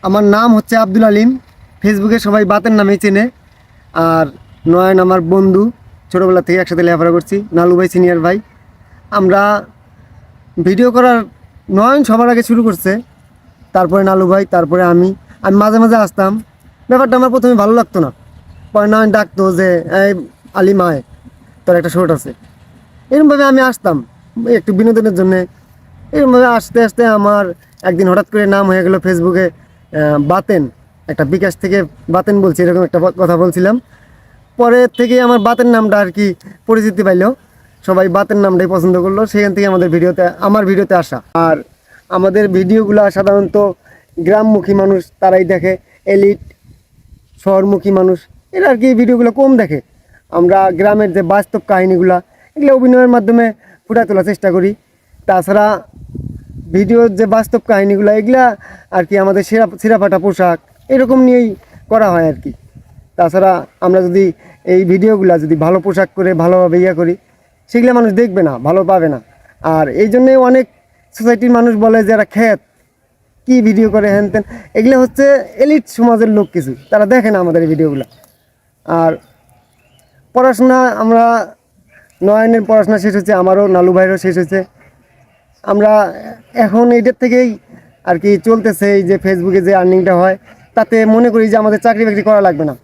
আমার নাম হচ্ছে আব্দুল আলিম। ফেসবুকে সবাই বাতের নামেই চেনে। আর নয়ন আমার বন্ধু, ছোটোবেলা থেকে একসাথে লেখাপড়া করছি। নালু ভাই সিনিয়র ভাই। আমরা ভিডিও করার নয়ন সবার আগে শুরু করছে, তারপরে নালু ভাই, তারপরে আমি। আমি মাঝে মাঝে আসতাম। ব্যাপারটা আমার প্রথমে ভালো লাগতো না। পরে নয়ন ডাকতো যে এই আলিম আয়, তোর একটা শর্ট আছে। এরকমভাবে আমি আসতাম একটু বিনোদনের জন্যে। এরকমভাবে আস্তে আস্তে আমার একদিন হঠাৎ করে নাম হয়ে গেল ফেসবুকে বাতেন। একটা বিকাশ থেকে বাতেন বলছি, এরকম একটা কথা বলছিলাম। পরে থেকে আমার বাতেন নামটা আর কি পরিচিতি পাইলো। সবাই বাতেন নামটাই পছন্দ করলো, সেখান থেকে আমার ভিডিওতে আসা। আর আমাদের ভিডিওগুলো সাধারণত গ্রামমুখী মানুষ তারাই দেখে। এলিট শহরমুখী মানুষ এরা আর কি ভিডিওগুলো কম দেখে। আমরা গ্রামের যে বাস্তব কাহিনিগুলো, এগুলো অভিনয়ের মাধ্যমে ফুটিয়ে তোলার চেষ্টা করি। তাছাড়া ভিডিওর যে বাস্তব কাহিনিগুলো, এগুলা আর কি আমাদের ছিঁড়াফাটা পোশাক এরকম নিয়েই করা হয় আর কি। তাছাড়া আমরা যদি এই ভিডিওগুলো যদি ভালো পোশাক করে ভালোভাবে করি, সেগুলো মানুষ দেখবে না, ভালো পাবে না। আর এই জন্যে অনেক সোসাইটির মানুষ বলে যে এরা খ্যাত, কী ভিডিও করে হ্যান ত্যান। এগুলো হচ্ছে এলিট সমাজের লোক, কিছু তারা দেখে না আমাদের এই ভিডিওগুলো। আর পড়াশোনা, আমরা নয়নের পড়াশোনা শেষ হচ্ছে, আমারও নালু ভাইয়েরও শেষ হচ্ছে। আমরা এখন এইটার থেকেই আর কি চলতেছে, এই যে ফেসবুকে যে আর্নিংটা হয়, তাতে মনে করি যে আমাদের চাকরি বাকরি করা লাগবে না।